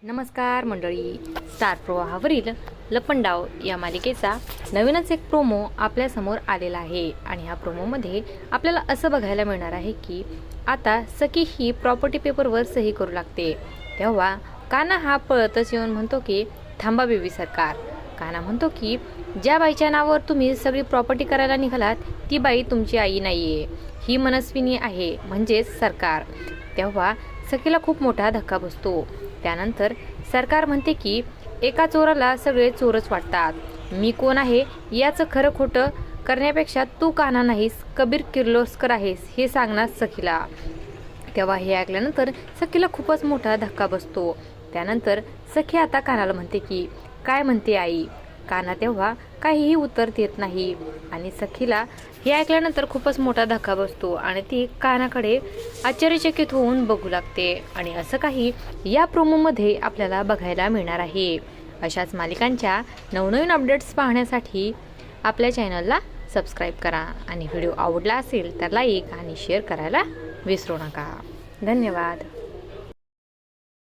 नमस्कार मंडळी, स्टार प्रवाहावरील लपंडाव या मालिकेचा नवीनच एक प्रोमो आपल्यासमोर आलेला आहे आणि ह्या प्रोमोमध्ये आपल्याला असं बघायला मिळणार आहे की आता सखी ही प्रॉपर्टी पेपरवर सही करू लागते। तेव्हा कान्हा हा पळतच येऊन म्हणतो की थांबा बेबी सरकार। कान्हा म्हणतो की ज्या बाईच्या नावावर तुम्ही सगळी प्रॉपर्टी करायला निघालात ती बाई तुमची आई नाहीये, ही मनस्विनी आहे म्हणजेच सरकार। तेव्हा सखीला खूप मोठा धक्का बसतो। त्यानंतर सरकार म्हणते की एका चोराला सगळे चोरच वाटतात, मी कोण आहे याचं खरं खोटं करण्यापेक्षा तू कान्हा नाहीस कबीर किर्लोस्कर आहेस हे सांगणार सखीला। तेव्हा हे ऐकल्यानंतर सखीला खूपच मोठा धक्का बसतो। त्यानंतर सखी आता कान्हाला म्हणते की काय म्हणते आई। कान्हा तेव्हा काहीही उत्तर देत नाही आणि सखीला हे ऐकल्यानंतर खूपच मोठा धक्का बसतो आणि ती कान्हाकडे आश्चर्यचकित होऊन बघू लागते आणि असं काही या प्रोमोमध्ये आपल्याला बघायला मिळणार आहे। अशाच मालिकांच्या नवनवीन अपडेट्स पाहण्यासाठी आपल्या चॅनलला सबस्क्राईब करा आणि व्हिडिओ आवडला असेल तर लाईक आणि शेअर करायला विसरू नका। धन्यवाद।